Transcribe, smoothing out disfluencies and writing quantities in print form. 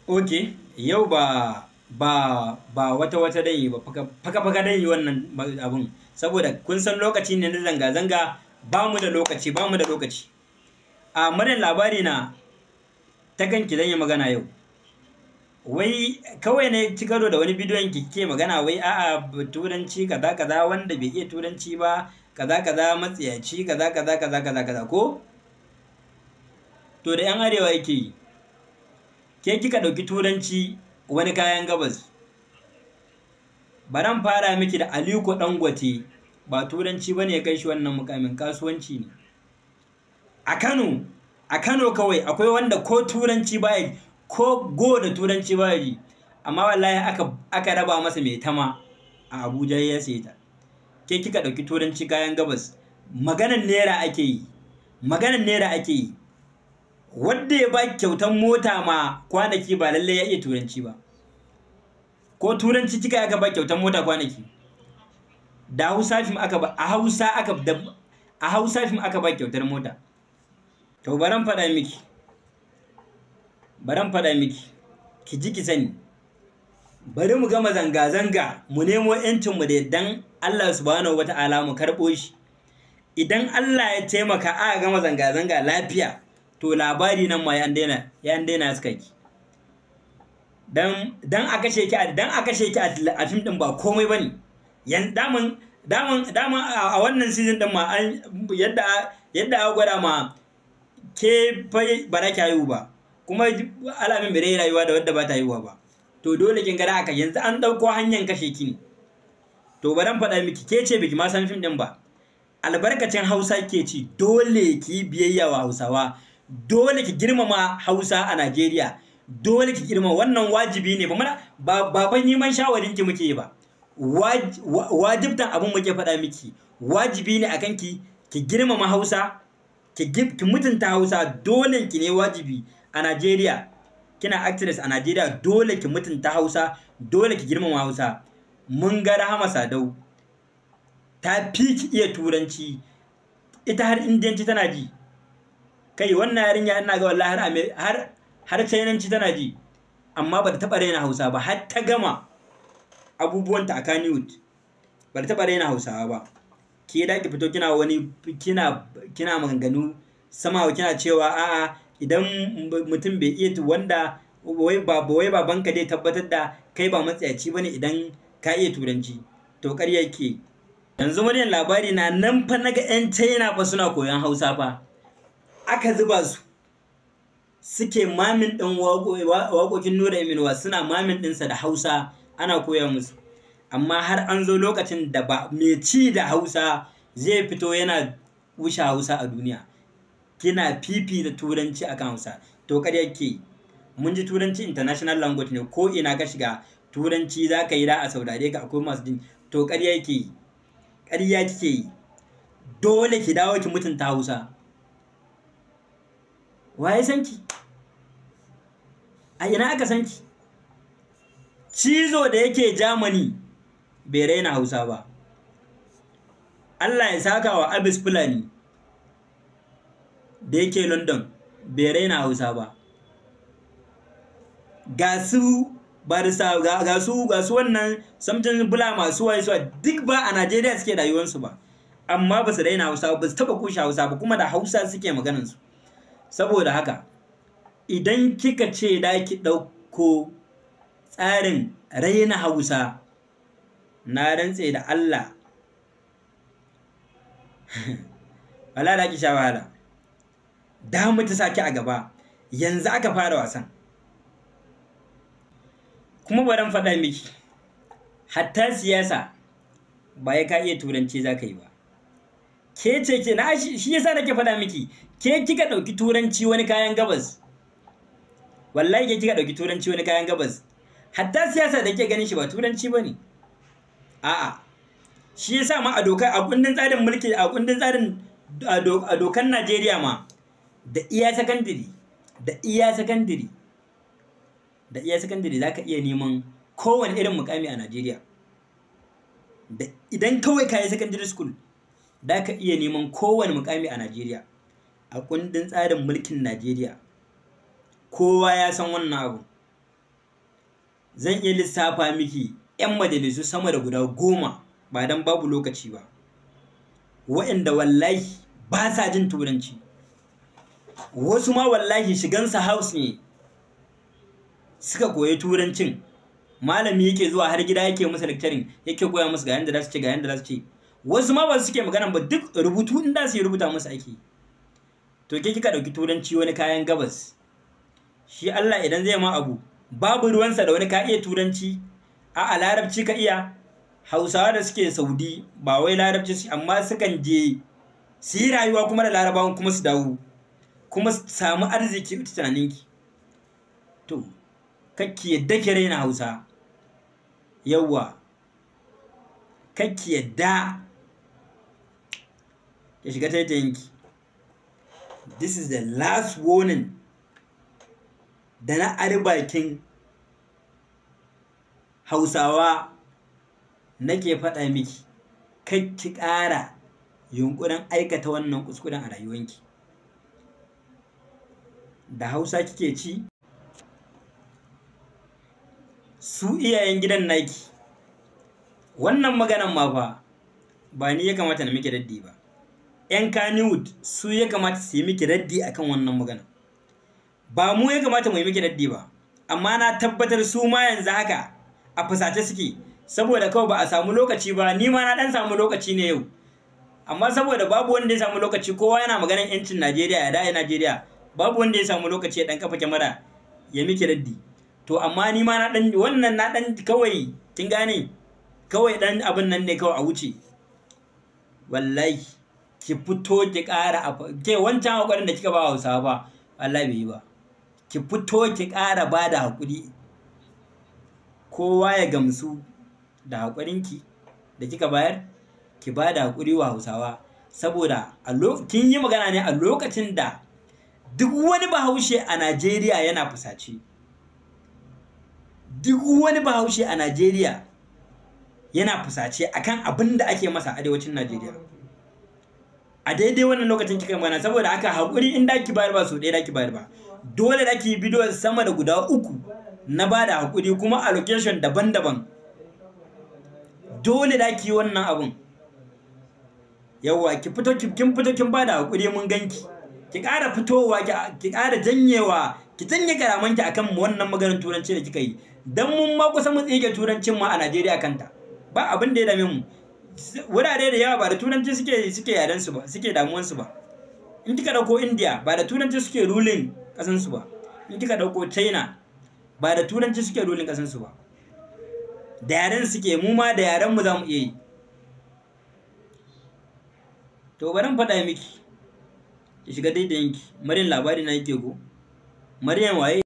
Ok, yau ba wata dan yi ba faka dan yi wannan abun saboda kun san lokaci ne na zanga-zanga ba mu da lokaci. A madan labari na ta kanki zan yi magana yau. Wai kawai ne ci karo da wani bidiyon ki ke magana wai a'a turanci kaza kaza wanda bai iya turanci ba kaza kaza matsiyaci kaza ko to da yan arewa yake yi. Ke kika ɗauki turanci wani kayan gabas. Baran fara miki da Aliko Dangote ba turanci bane ya kai shi wannan mukamin, kasuwanci ne. A Kano kawai akwai wanda ko turanci baya ko go da turanci baya ji, amma wallahi aka raba masa mai tama a Abuja ya saye ta. Ke kika ɗauki turanci kayan gabas. Maganan naira ake yi. Wanda ya ba kyautan mota ma kwanaki ba lalle ya iya turanci ba. Ko turanci kika aka ba kyautan mota kwanaki. Da Hausa fim aka ba a Hausa fim aka ba kyautar mota. To baran faɗa miki ki ji ki sani. Bari mu gama zanga-zanga mu nemo 'yancinmu da yardan Allah subhanahu wata'ala mu karɓo shi. Idan Allah ya taimaka aka gama zanga-zanga lafiya, to labari nan ma ya daina suka ki. Dan a kashe ki a fim din ba komai bane. Daman a wannan season din ma yadda aka gwada ma ke fa ba ki haihu ba, kuma alamin bai rayuwa da wadda ba ta haihuwa ba. To dole kin ga haka yanzu an dauko hanyar kashe ki ne. To baran faɗa miki ke ce biki ma san fim din ba. Albarkacin Hausa ke ci, dole ki biyayya wa Hausawa. Dole ki girmama Hausa a Najeriya. Dole ki girmama, wannan wajibi ne ba fa neman shawarin ki muke ba. Wajibtan abin muke faɗa miki. Wajibi ne akan ki girmama Hausa, ki mutunta Hausa. Dole ki ne wajibi a Najeriya. Kina actress a Najeriya, dole ki mutunta Hausa, dole ki girmama Hausa. Mun ga Rahama Sadau ta fi ki iya turanci, ita har indiyanci tana ji. Kai wannan yarinya ina ga wallahi har Chinanci tana ji, amma ba ta taɓa raina Hausa ba har ta gama abubuwanta a Kannywood. Ba ta taɓa raina Hausawa ba. Ke da ki fito kina maganganu sama, kina cewa a'a idan mutum bai iya wanda wai babanka dai tabbatar da kai ba matsayaci bane idan ka iya turanci. To ƙarya yake. Yanzu muryar labari na nan fa naga 'yan China fa suna koyon Hausa fa. Aka zuba su suke mamin ɗin waƙoƙin Nura Inuwa, suna mamin ɗinsa da Hausa ana koya musu. Amma har an zo lokacin da ba mai ci da Hausa zai fito yana wuce Hausa a duniya. Kina da turanci akan Hausa. To ƙarya ke. Mun ji turanci international language ne, ko ina ka shiga turanci za ka yi da a saurare ka, akwai masu jin. To ƙarya kike yi. Dole ki dawo ki mutunta Hausa. Waye san ki? A ina aka san ki? Cizo da yake Germany bai raina Hausa ba. Allah ya saka wa Abis Fulani da yake London bai raina Hausa ba. Ga su wannan samjin bula masu waisuwa duk ba a Najeriya suke rayuwarsu ba, amma ba su raina Hausa ba su taɓa kushe Hausa ba, kuma da Hausa suke maganansu. Saboda haka idan kika ce da ki ɗauko tsarin raina Hausa, na rantse da Allah wala da ki sha wahala. Da mu ta saki a gaba. Yanzu aka fara wasan. Kuma baran faɗa miki, hatta siyasa ba ya ka iya turanci za ka yi ba. Ke ce shi yasa nake faɗa miki, ke kika ɗauki turanci wani kayan gabas. Wallahi ke kika ɗauki turanci wani kayan gabas. Hatta siyasa da ke ganin shi ba turanci ba ne. A'a, shi yasa ma a kundin tsarin mulki, a kundin tsarin a dokan Najeriya ma da iya sakandiri za ka iya neman kowane irin mukami a Najeriya. Idan kawai ka yi secondary school, da ka iya neman kowane mukami a Najeriya. A kundin tsarin mulkin Najeriya kowa ya san wannan abu. zan iya lissafa miki 'yan majalisu sama da guda 10 ba don babu lokaci ba, waɗanda wallahi ba sa jin turanci, wasu ma wallahi shigansa house ne suka koyi turancin, malami yake zuwa har gida yake musu lecturing, yake koya musu ga yanda za su ce ga yanda za su ce, wasu ma ba su suke magana ba, duk rubutu inda su yi rubuta musu ake. To ke kika ɗauki turanci wani kayan gabas, shi Allah idan zai ma abu babu ruwansa da wani ka iya turanci, a larabci ka iya. Hausawa da suke Saudi ba wai larabci amma sukan je su yi rayuwa kuma da larabawan kuma su dawo kuma su samu arziki tunaninki. To kakki yadda ki raina Hausa, yawwa kakki yadda ki shiga taitayinki. This is the last warning da na arbakin Hausawa nake faɗa miki, kakki ƙara yunƙurin aikata wannan kuskuren a rayuwanki. Da Hausa kike ci, su iyayen gidan naki, wannan maganan ma fa ba ni ya kamata na miki raddi ba, 'yan Kannywood su ya kamata su yi miki raddi akan wannan magana, ba mu ya kamata mu yi miki raddi ba. Amma na tabbatar su ma yanzu haka a fusace suke, saboda kawai ba a samu lokaci ba. Ni ma na dan samu lokaci ne yau, amma saboda babu wanda ya samu lokaci, kowa yana maganar yancin Najeriya ya dai Najeriya, babu wanda ya samu lokaci ya dan kafa kyamara ya miki raddi. To amma ni ma na dan wannan na dan kawai kin gane, kawai dan abin nan ne kawai a wuce. Wallahi ki fito ki ƙara ke wancan hakurin da kika ba Hausawa ba wallahi bai yi ba. Ki fito ki ƙara ba da hakuri, kowa ya gamsu da haƙurinki da kika bayar, ki ba da haƙuri wa Hausawa, saboda kin yi magana ne a lokacin da duk wani Bahaushe a Najeriya yana fusace. Duk wani Bahaushe a Najeriya yana fusace akan abin da ake masa a arewacin Najeriya. A daidai wannan lokacin kika magana, saboda haka haƙuri in da ki bayar ba so ɗaya da ki bayar ba, dole da ki bidiyo sama da guda 3 na ba da haƙuri kuma a location daban-daban. Dole da ki yi wannan abun. Yawwa kin fito kin ba da haƙuri mun ganki. Ki ƙara fitowa ki ƙara janyewa, ki janye karamanki akan wannan maganar turanci da kika yi. Dan mun ma kusa mu tsige turancin ma a Najeriya kanta. Ba abin da ya dame mu. Wurare da yawa ba da turanci suke yaren su ba, suke damuwan su ba. In kika dauko India ba da turanci suke ruling kasan su ba. In kika dauko China ba da turanci suke ruling kasan su ba. Da yaren suke, mu ma da yaren mu zamu iya yi. To bari in faɗa miki, ki shiga daidayinki. Maryam labari na yake go. Maryam waye?